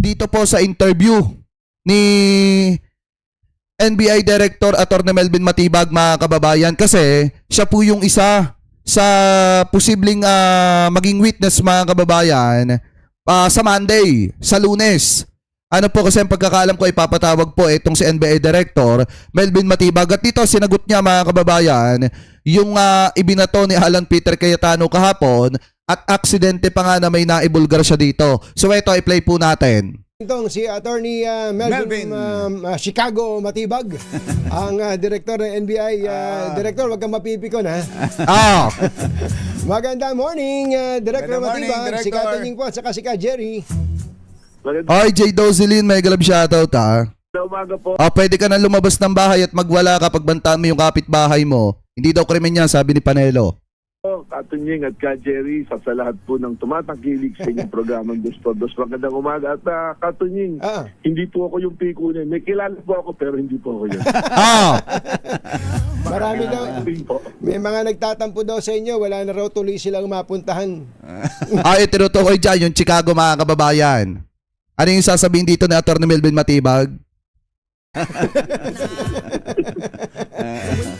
dito po sa interview ni NBI Director Atty. Melvin Matibag, mga kababayan, kasi siya po yung isa sa posibleng maging witness, mga kababayan, sa Monday, sa Lunes. Ano po kasi ang pagkakaalam ko, ipapatawag po itong si NBI Director Melvin Matibag. At dito sinagot niya, mga kababayan, yung ibinato ni Alan Peter Cayetano kahapon at aksidente pa nga na may naibulgar siya dito. So ito, i-play po natin. Itong si Attorney Melvin Chicago Matibag, ang director ng NBI. Director, wag kang mapipikon, ha? Magandang morning, Director Matibag. Si Kataning po at saka si Ka Jerry. Hi, J. Dozelin, may galab shoutout, ha? Umaga po. Pwede ka na lumabas ng bahay at magwala kapag bantaan mo yung kapitbahay mo. Hindi daw krimen yan, sabi ni Panelo. Katunying at Ka Jerry, sa lahat po ng tumatangkilik sa inyong programang Dos por Dos. Magandang umaga. At Katunying, hindi po ako yung pikunin. May kilala po ako pero hindi po ako yun. Marami daw. May mga nagtatampo daw sa inyo. Wala na raw tuloy silang mapuntahan. Tinutukoy dyan yung Chicago, mga kababayan. Ano yung sasabihin dito ni Atty. Melvin Matibag?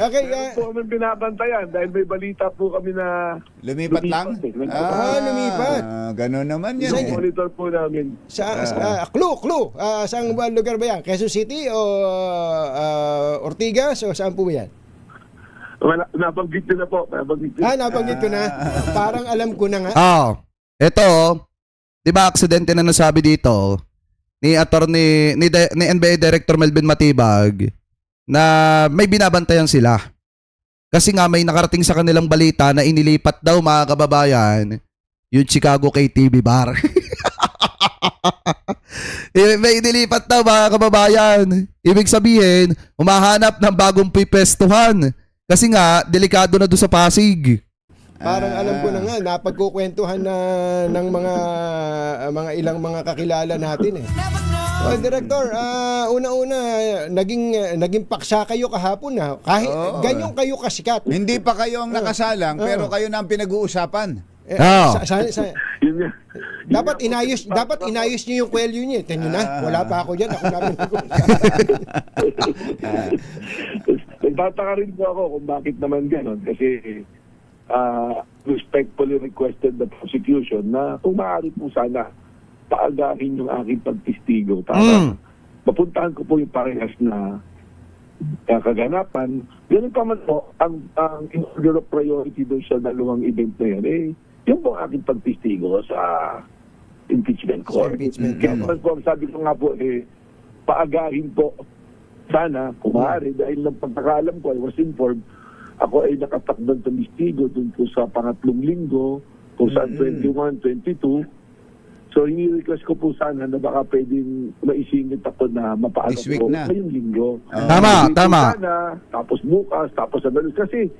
Okay, po kami binabantayan dahil may balita po kami na lumipat lang? Lumipat. Gano'n naman yan. Monitor po namin. Clue. Saan lugar ba yan? Quezon City o Ortigas o saan po ba yan? Nabanggit ko na po. Nabanggit ko na. Parang alam ko na nga. Ito, di ba aksidente na nasabi dito ni NBI Director Melvin Matibag na may binabantayan sila. Kasi nga may nakarating sa kanilang balita na inilipat daw, mga kababayan, yung Chicago KTV bar. May inilipat daw, mga kababayan. Ibig sabihin, humahanap ng bagong pipestuhan. Kasi nga, delikado na doon sa Pasig. Parang alam ko na nga, napagkukwentuhan na ng mga ilang mga kakilala natin eh. Director, una-una, naging paksa kayo kahapon na. Kahit ganyan kayo kasikat. Hindi pa kayo ang nakasalang, pero kayo na ang pinag-uusapan. Dapat inayos niyo yung kwelyo niyo. Tingnan niyo na, wala pa ako diyan. Ako na pinag-uusapan. Nagtataka rin po ako kung bakit naman gano'n. Kasi respectfully requested the prosecution na kung maaari po sana paagahin yung aking pagtistigo para mapuntahan ko po yung parehas na kaganapan. Ganun pa man po, ang in order of priority doon sa dalawang event na yan, yung po aking pagtistigo sa impeachment court. Kaya naman po, sabi ko nga po, paagahin po sana, kung maaari, dahil ng pagkakaalam ko, I was informed, ako ay nakatakdang tumistigo dun po sa pangatlong linggo, kung saan 21, 22. So, ini-request ko po sana na baka pwedeng maisingit ako na mapaalam ko ngayong linggo. Tama. Sana, tapos bukas, tapos sa dalos. Kasi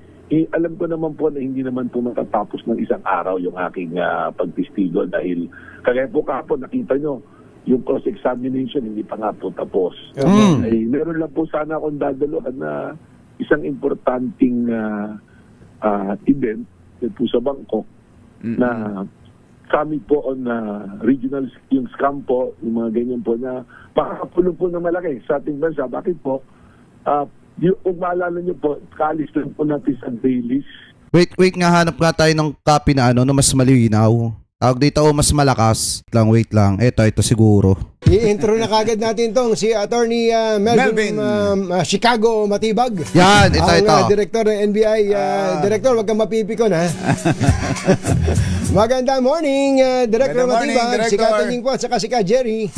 alam ko naman po na hindi naman po matatapos ng isang araw yung aking pagtistigo dahil kagaya po kahapon, nakita nyo, yung cross-examination hindi pa nga po tapos. Meron lang po sana akong dadaluhan na isang importanteng event po sa Bangkok na kami po on regional yung scam po, yung mga ganyan po na makakapulong po na malaki sa ating bansa. Bakit po? Kung maalala nyo po, kaalis lang po natin sa dailies. Wait nga, hanap nga tayo ng copy na na mas malinaw. Tawag dito, mas malakas. Wait lang. Ito siguro. I-intro na kagad natin tong si Attorney Melvin Chicago Matibag. Yan, ito. Ang director ng NBI. Director, wag kang mapipikon, ha? Magandang morning, Director Matibag. Si Kataning po at saka si Ka Jerry.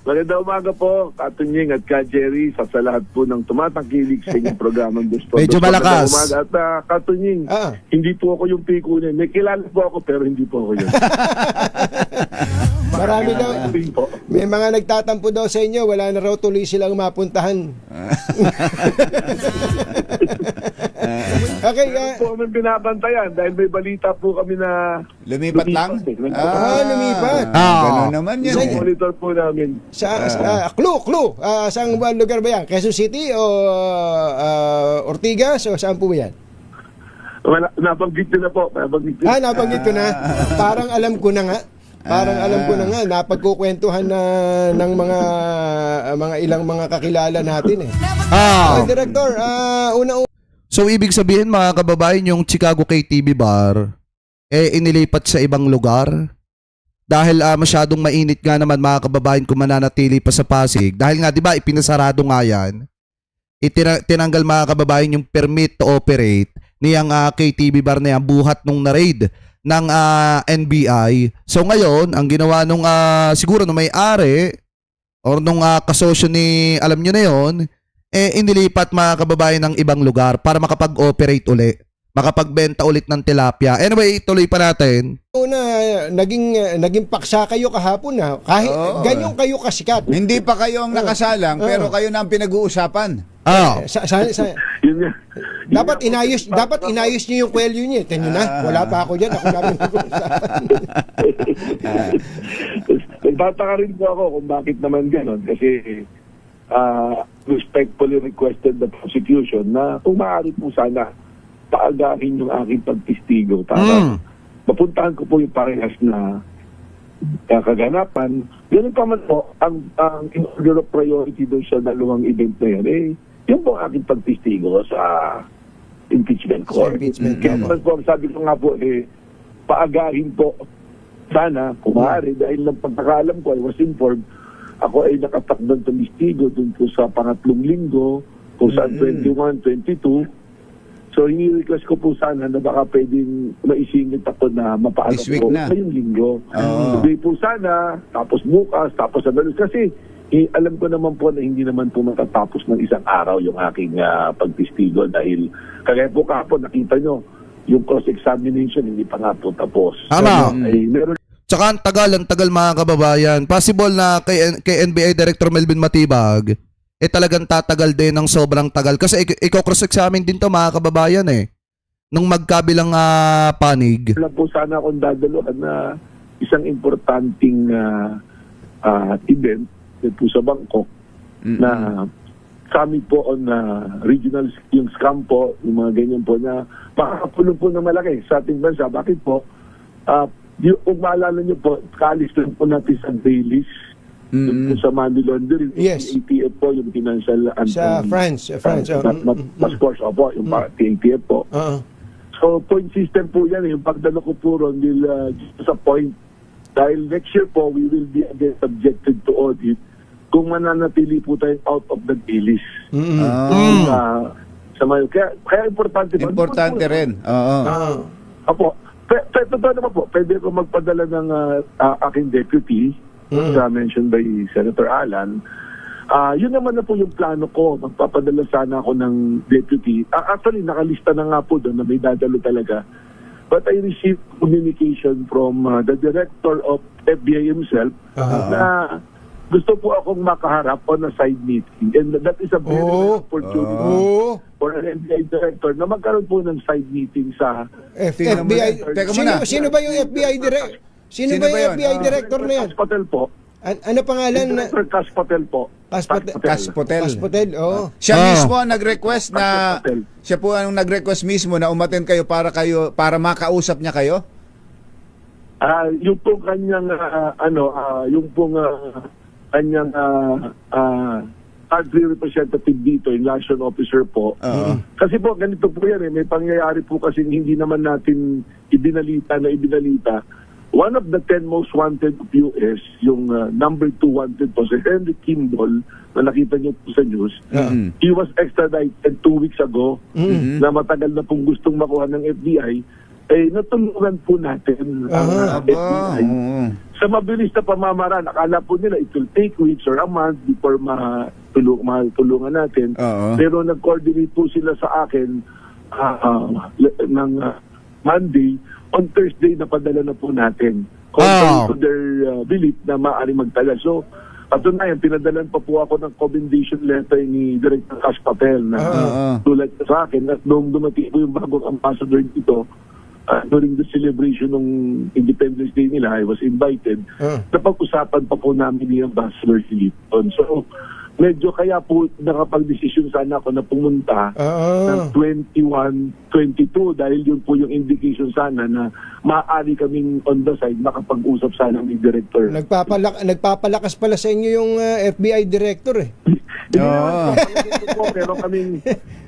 Magandang umaga po, Katunying at Ka Jerry, sa lahat po ng tumatangkilik sa inyong programang Dos por Dos. Medyo malakas. Magandang umaga at Katunying, hindi po ako yung pikunin. May kilala po ako pero hindi po ako yun. Marami daw. May mga nagtatampo daw sa inyo. Wala na raw tuloy silang mapuntahan. Okay, po kami binabantayan dahil may balita po kami na lumipat lang? Lumipat. Gano'n naman yan. Monitor po namin. Clue. Saan lugar ba yan? Quezon City o Ortigas o saan po ba yan? Nabanggit ko na po. Nabanggit ko na. Parang alam ko na nga. Parang alam ko na nga, napagkukwentuhan na ng mga ilang mga kakilala natin eh. Director, una-una. So ibig sabihin mga kababayan, yung Chicago KTV bar inilipat sa ibang lugar dahil masyadong mainit nga naman mga kababayan kung mananatili pa sa Pasig. Dahil nga 'di ba ipinasarado nga yan. Tinanggal mga kababayan yung permit to operate niyang KTV bar na yan buhat nung na-raid ng NBI. So ngayon, ang ginawa nung siguro nung may-ari or nung kasosyo ni alam nyo na yon, inilipat mga kababayan ng ibang lugar para makapag-operate uli, makapagbenta ulit ng tilapia. Anyway, tuloy pa natin. Una, naging paksa kayo kahapon na. Kahit ganyan kayo kasikat. Hindi pa kayo ang nakasalang, pero kayo na ang pinag-uusapan. Yun nga. Dapat inayos niyo yung kwelyo niyo. Tingnan na, wala pa ako diyan. Ako namin nag-uusapan. Nagtataka rin po ako kung bakit naman gano'n. Kasi respectfully requested the prosecution na kung maaari po sana paagahin yung aking pagtistigo para mapuntahan ko po yung parehas na kaganapan. Ganun pa man po, ang in order of priority doon sa dalawang event na yan, yung po ang aking pagtistigo sa impeachment court. Kaya naman po, sabi ko nga po, paagahin po sana, kung maaari, dahil ng pagkakalam ko, I was informed, ako ay nakatakdang tumistigo dun po sa pangatlong linggo, kung saan 21, 22. So, ini-request ko po sana na baka pwedeng maisingit ako na mapaalam This week ko na. ngayong linggo. Today po sana, tapos bukas, tapos sa dalos. Kasi alam ko naman po na hindi naman po matatapos ng isang araw yung aking pagtistigo dahil kagaya po kahapon, nakita nyo, yung cross-examination hindi pa nga po tapos. Tama. So, meron Tsaka ang tagal mga kababayan. Possible na kay NBI Director Melvin Matibag, talagang tatagal din ng sobrang tagal. Kasi i-cross-examine din to mga kababayan nung magkabilang panig. Wala po sana akong dadaluhan na isang importanteng event po sa Bangkok na kami po on regional yung scam po, yung mga ganyan po na makakapulong po ng malaki sa ating bansa. Bakit po? Kung maalala nyo po, kaalis lang po natin sa dailies sa money laundering. Yes. ATF po, yung financial Sa France. task force, opo, yung ATF po. So, point system po yan. Yung pagdala ko po ron sa point. Dahil next year po, we will be again subjected to audit kung mananatili po tayo out of the dailies. Kaya importante po. Importante rin. Opo. Totoo naman po, pwede ko magpadala ng aking deputy, mentioned by Senator Alan. Yun naman na po yung plano ko. Magpapadala sana ako ng deputy. Actually, nakalista na nga po doon na may dadalo talaga. But I received communication from the director of FBI himself na gusto po akong makaharap on a side meeting. And that is a very rare opportunity for an FBI director na magkaroon po ng side meeting sa FBI. Teka muna. Sino ba yung FBI director? Sino ba yung FBI director na yan? Kas Patel po. Ano pangalan? Director Kas Patel po. Kaspotel. Siya mismo ang nag-request na Patel. siya po ang nag-request mismo na umattend kayo para makausap niya kayo. Yung pong kanyang yung pong kanyang country representative dito, yung liaison officer po. Kasi po, ganito po yan may pangyayari po kasi hindi naman natin ibinalita. One of the 10 most wanted of US, yung number 2 wanted po, si Henry Kimball, na nakita niyo po sa news, he was extradited 2 weeks ago, na matagal na pong gustong makuha ng FBI, natulungan po natin ang FBI. Sa mabilis na pamamaraan, akala po nila it will take weeks or a month before matulungan natin. Pero nag-coordinate po sila sa akin ng Monday. On Thursday, napadala na po natin. Contrary to their belief na maaari magtala. So, katunayan, pinadalan pa po ako ng commendation letter ni Director Kas Patel na tulad sa akin. At noong dumating po yung bagong ambassador dito, during the celebration ng Independence Day nila, I was invited. Napag-usapan pa po namin ni Ambassador Philipon. So, medyo kaya po nakapag-desisyon sana ako na pumunta ng 21-22 dahil yun po yung indication sana na maaari kaming on the side makapag-usap sana ng director. Nagpapalakas pala sa inyo yung FBI director eh. Hindi naman po,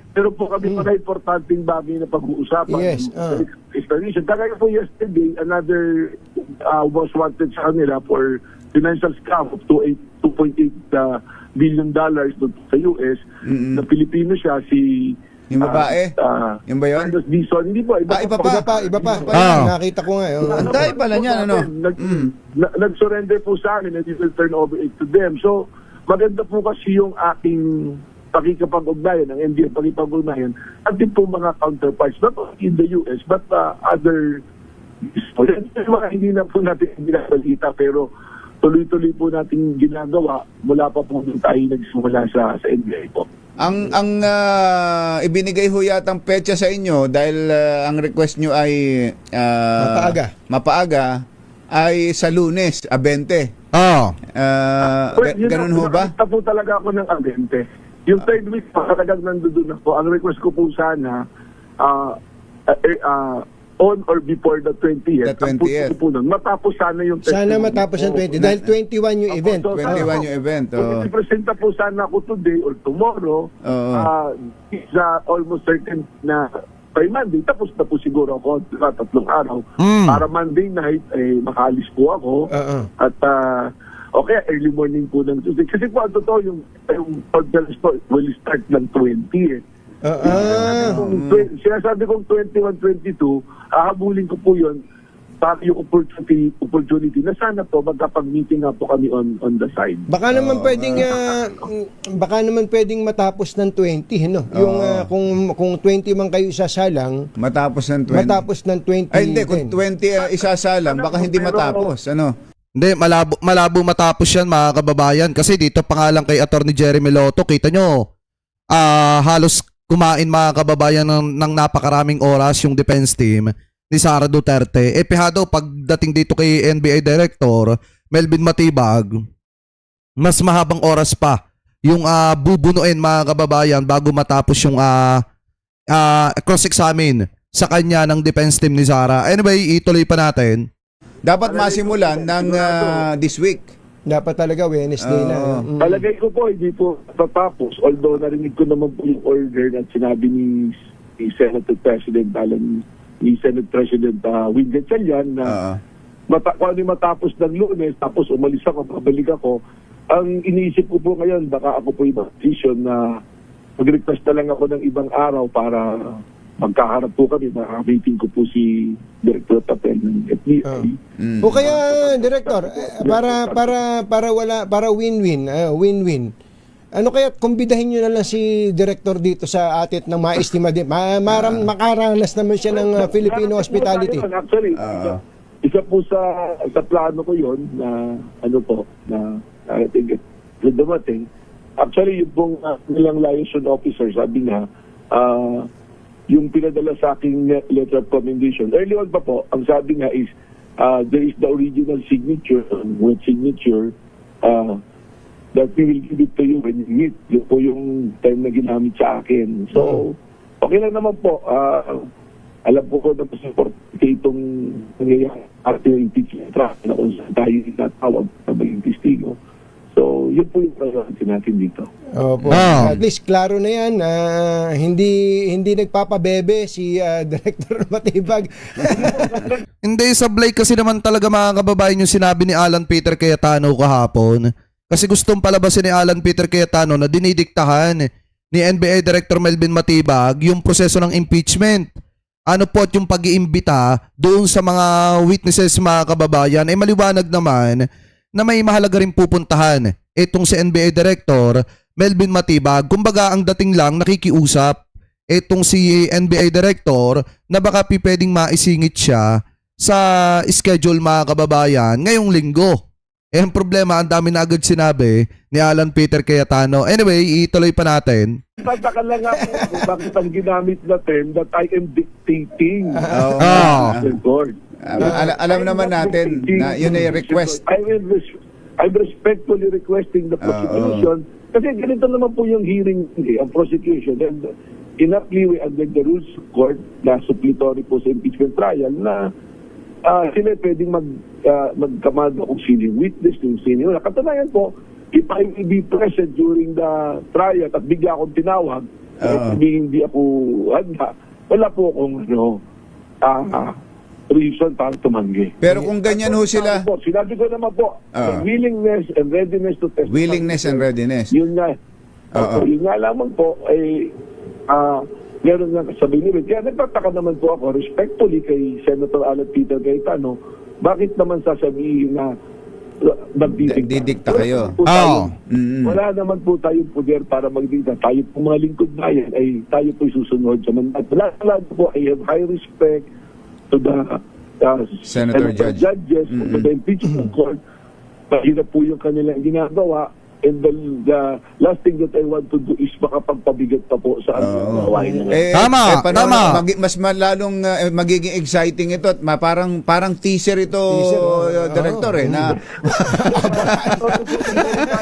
pero po kami mga importanteng bagay na pag-uusapan. Yes, Explanation. Kagaya po yesterday, another was wanted sa kanila for financial scam of $2.8 billion sa US. Na Pilipino siya, si Yung babae? Yung ba yun? Carlos Dizon. Hindi po, iba pa. Iba pa. Nakita ko nga. Ang tayo pala niyan, ano? Nag-surrender po sa akin and it will turn over it to them. So, maganda po kasi yung aking pakikipag-ugnayan, ang NDF pakikipag-ugnayan, at din po mga counterparts, not only in the US, but other mga hindi na po natin binabalita, pero tuloy-tuloy po natin ginagawa mula pa po nung tayo nagsimula sa NBI po. Ang ibinigay ho yatang petsa sa inyo dahil ang request nyo ay mapaaga ay sa Lunes, 20. Ganun ho ba? Nakakita po talaga ako ng 20. Yung third week pa, talagang nandun ako. Ang request ko po sana, on or before the 20th. The 20th. Po nun, matapos sana yung Sana matapos ang 20. Dahil 21 yung event. 21 yung event. Kung ipresenta po sana ako today or tomorrow, it's almost certain na by Monday, tapos na po siguro ako 3 araw. Para Monday night, makaalis po ako. At okay, early morning po ng Tuesday. Kasi po, ang totoo, yung orders po will start ng 20 eh. Sinasabi kong 21-22, ahabulin ko po yun para yung opportunity na sana po magkapag-meeting nga po kami on the side. Baka naman pwedeng matapos ng 20, no? Yung kung 20 man kayo isasalang, matapos ng 20. Matapos ng 20. Ay hindi, kung 20 isasalang, baka hindi matapos. Ano? Hindi, malabo matapos yan mga kababayan. Kasi dito pa nga lang kay Attorney Jeremy Loto, kita nyo, halos kumain mga kababayan ng napakaraming oras yung defense team ni Sara Duterte. Pihado, pagdating dito kay NBI Director Melvin Matibag, mas mahabang oras pa yung bubunuin mga kababayan bago matapos yung cross-examine sa kanya ng defense team ni Sara. Anyway, ituloy pa natin. Dapat masimulan ng this week. Dapat talaga Wednesday na. Palagay ko po, hindi po tatapos. Although narinig ko naman po yung order na sinabi ni Senate President ni Senate President Win Gatchalian na kung ano matapos ng Lunes, tapos umalis ako, pabalik ako. Ang iniisip ko po ngayon, baka ako po yung decision na mag-request na lang ako ng ibang araw para magkaharap po kami, meeting ko po si Director Patel ng FBI. O kaya, Director, para win-win. Ano kaya kumbidahin nyo na lang si Director dito sa atit ng maestima din. Makaranas naman siya ng Filipino hospitality. Actually, isa po sa plano ko yon na na I think dumating. Actually, yung pong nilang liaison officer, sabi nga, yung pinadala sa aking letter of commendation. Early on pa po, ang sabi nga is, there is the original signature, with signature, that we will give it to you when you meet. Yun po yung time na ginamit sa akin. So, okay lang naman po. Alam po ko na mas importante itong nangyayari after impeachment trial na kung saan tayo tinatawag na maging testigo. So, yun po yung priority natin dito. Opo. At least klaro na yan. Hindi nagpapabebe si Director Matibag. Hindi, sablay kasi naman talaga mga kababayan yung sinabi ni Alan Peter Cayetano kahapon. Kasi gustong palabasin ni Alan Peter Cayetano na dinidiktahan ni NBI Director Melvin Matibag yung proseso ng impeachment. Ano po yung pag-iimbita doon sa mga witnesses mga kababayan ay maliwanag naman na may mahalaga rin pupuntahan itong si NBI Director Melvin Matibag. Kumbaga ang dating lang nakikiusap itong si NBI Director na baka pwedeng maisingit siya sa schedule mga kababayan ngayong linggo. Ang problema, ang dami na agad sinabi ni Alan Peter Cayetano. Anyway, ituloy pa natin. Tataka lang ako kung bakit ang ginamit na term that I am dictating. The court. Alam naman natin na yun ay request. I'm respectfully requesting the prosecution, Kasi ganito naman po yung hearing, ang prosecution. And in a plea under the rules of court na suppletory po sa impeachment trial na sila pwedeng magkamado kung sino yung witness, kung sino yung katunayan po, if I will be present during the trial at bigla akong tinawag, hindi ako handa, wala po akong reason para tumanggi. Pero kung ganyan ho sila, Sinabi ko naman po, willingness and readiness to testify. willingness and readiness. Yun nga. Yun nga lamang po, ay meron nga sabi ni Red. Kaya nagtataka naman po ako, respectfully kay Senator Alan Peter Cayetano, bakit naman sasabihin na Didikta kayo. Wala naman po tayong poder para magdikta. Tayo po mga lingkod bayan ay tayo po susunod sa mandat. Wala po, I have high respect to the Senator judges, to the impeachment court. Mahirap po yung kanilang ginagawa. And the last thing that I want to do is makapagpabigat pa po sa gawain nila. Tama. Mas malalong magiging exciting ito at parang teaser ito, Director, na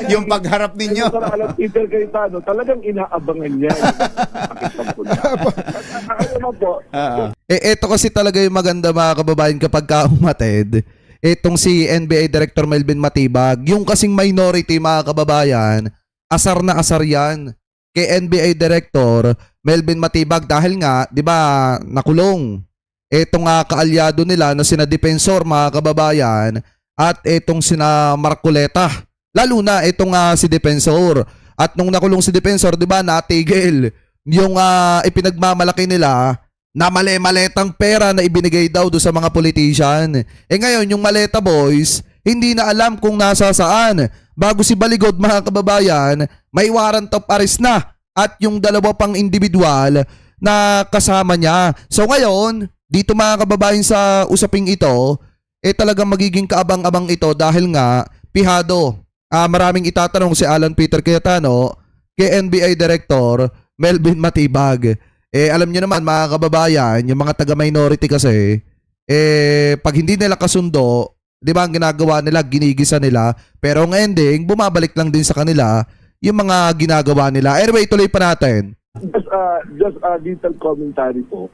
yung pagharap ninyo. Alam Peter Cayetano, talagang inaabangan niya. Ano naman po? Ito kasi talaga yung maganda mga kababayan kapag umatid. Itong si NBA Director Melvin Matibag, yung kasing minority mga kababayan, asar na asar yan kay NBA Director Melvin Matibag dahil nga, di ba, nakulong. Itong kaalyado nila na sina Defensor mga kababayan at itong sina Marcoleta. Lalo na itong si Defensor. At nung nakulong si Defensor, di ba, natigil yung ipinagmamalaki nila na mali-maletang pera na ibinigay daw do sa mga politician. Ngayon, yung maleta boys, hindi na alam kung nasa saan. Bago si Baligod, mga kababayan, may warrant of arrest na. At yung dalawa pang individual na kasama niya. So ngayon, dito mga kababayan sa usaping ito, talagang magiging kaabang-abang ito dahil nga, pihado. Maraming itatanong si Alan Peter Cayetano kay NBI Director Melvin Matibag. Alam niyo naman mga kababayan, yung mga taga-minority kasi, pag hindi nila kasundo, di ba ang ginagawa nila, ginigisa nila, pero ang ending, bumabalik lang din sa kanila yung mga ginagawa nila. Anyway, tuloy pa natin. Just a little commentary po.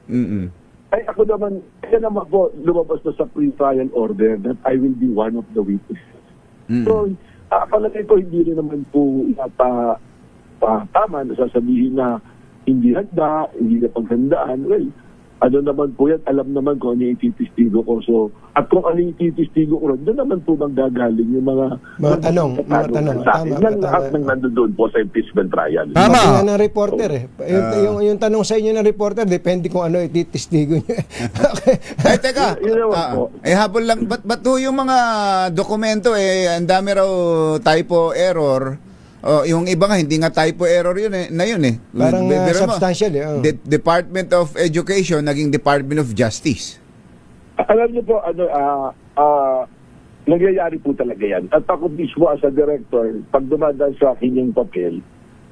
Ay ako naman, kaya naman po lumabas na sa pre-trial order that I will be one of the witnesses. So, palagay ko hindi rin naman po tama na sasabihin na hindi handa, hindi na paghandaan. Well, ano naman po yan, alam naman kung ano yung ititistigo ko. So, at kung ano yung ititistigo ko ron, doon naman po manggagaling yung mga tanong. Sa akin. Ng lahat ng nandoon po sa impeachment trial. Tama. Sabi nga ng reporter yung tanong sa inyo ng reporter, depende kung ano ititistigo nyo. Ay, teka. Yun naman po. Habol lang, ba't yung mga dokumento, ang dami raw typo error. Yung iba nga, hindi nga typo error yun na yun eh. Parang substantial Department of Education naging Department of Justice. Alam niyo po, nangyayari po talaga yan. At ako mismo as a director, pag dumadaan sa akin yung papel,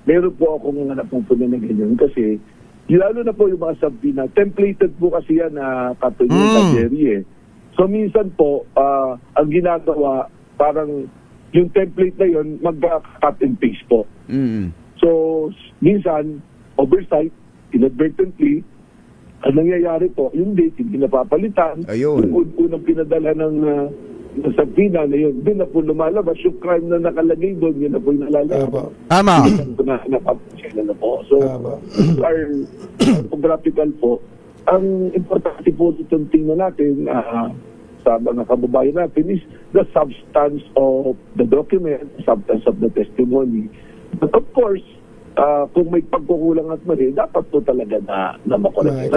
meron po akong napupunan na ganyan kasi lalo na po yung mga subpoena, templated po kasi yan na katuloy na So minsan po, ang ginagawa, parang yung template na yun, mag-cut and paste po. So, minsan, oversight, inadvertently, ang nangyayari po, yung date, hindi napapalitan. Ayun. Yung unang pinadala ng subpoena na yun, doon na po lumalabas. Yung crime na nakalagay doon, yun na po yung nalalabas. Tama. Napapasyala na po. So, our graphical po, ang importante po itong tingnan natin, sa mga kababayan natin is the substance of the document, substance of the testimony. But of course, kung may pagkukulang at mali, dapat po talaga na makorek.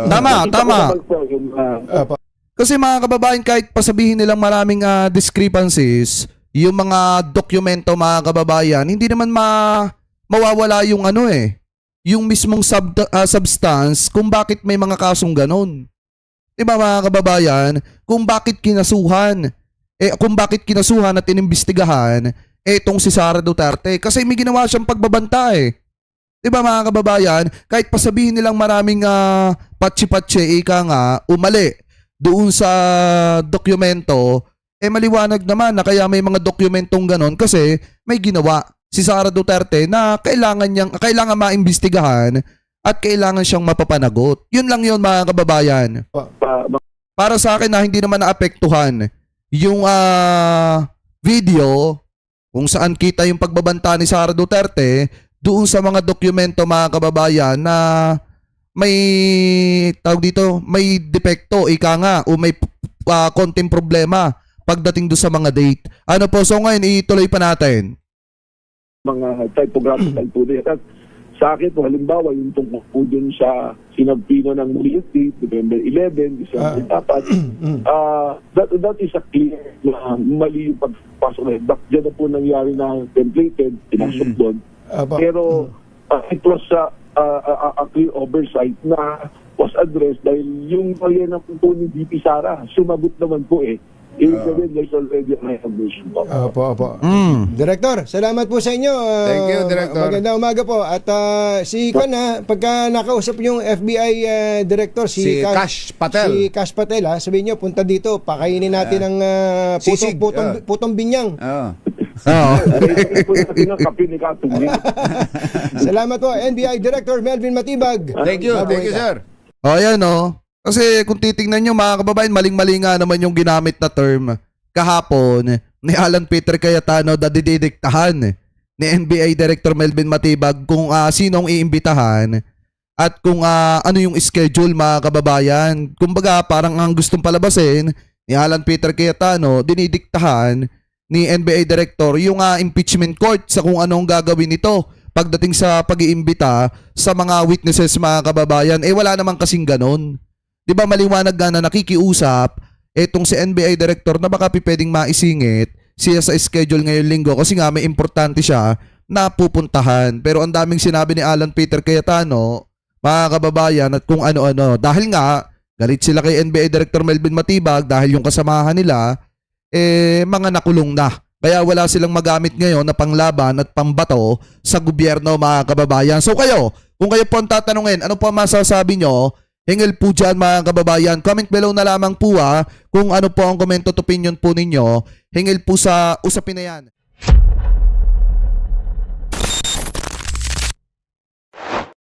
Tama. Kasi mga kababayan, kahit pasabihin nilang maraming discrepancies, yung mga dokumento mga kababayan, hindi naman mawawala yung yung mismong substance kung bakit may mga kasong ganon. Diba mga kababayan, kung bakit kinasuhan at inimbestigahan etong si Sara Duterte kasi may ginawa siyang pagbabanta Diba mga kababayan, kahit pasabihin nilang maraming patsi-patsi umali doon sa dokumento, maliwanag naman na kaya may mga dokumentong ganon kasi may ginawa si Sara Duterte na kailangan maimbestigahan at kailangan siyang mapapanagot. Yun lang yun mga kababayan. Para sa akin na hindi naman naapektuhan yung video kung saan kita yung pagbabanta ni Sara Duterte doon sa mga dokumento mga kababayan na may may depekto, ika nga, o may konting problema pagdating doon sa mga date. Ano po, so ngayon ituloy pa natin. Mga typographical po din. At sa akin po, halimbawa, yung tungkol po dun sa sinampino ng Multi, November 11, December 4, that is a clear na mali yung pagpasok na yun. Diyan na po nangyari na templated, pinasok doon. Pero it was a clear oversight na was addressed dahil yung kaya na po ni DP Sara, sumagot naman po Ibig sabihin, there's already a recognition po. Opo. Director, salamat po sa inyo. Thank you, Director. Magandang umaga po. At si pagka nakausap yung FBI Director, Si Kash Patel. Si Kash Patel, sabihin nyo, punta dito, pakainin natin ng Sisig. putong binyang. Kape ni Katong. Salamat po, NBI Director Melvin Matibag. Thank you, sir. O ayan o. Kasi kung titingnan nyo mga kababayan, maling-mali nga naman yung ginamit na term kahapon ni Alan Peter Cayetano na dididiktahan ni NBI Director Melvin Matibag kung sinong iimbitahan at kung ano yung schedule mga kababayan. Kumbaga parang ang gustong palabasin ni Alan Peter Cayetano, dinidiktahan ni NBI Director yung impeachment court sa kung anong gagawin nito pagdating sa pag-iimbita sa mga witnesses mga kababayan. Wala namang kasing ganon. Di ba maliwanag na nakikiusap etong si NBI Director na baka pwedeng maisingit siya sa schedule ngayong linggo kasi nga may importante siya na pupuntahan. Pero ang daming sinabi ni Alan Peter Cayetano, mga kababayan, at kung ano-ano. Dahil nga, galit sila kay NBI Director Melvin Matibag dahil yung kasamahan nila, mga nakulong na. Kaya wala silang magamit ngayon na panglaban at pambato sa gobyerno mga kababayan. So kayo, kung kayo po ang tatanungin, ano po ang masasabi nyo? Hingil po dyan mga kababayan. Comment below na lamang po kung ano po ang comment at opinion po ninyo. Hingil po sa usapin na yan.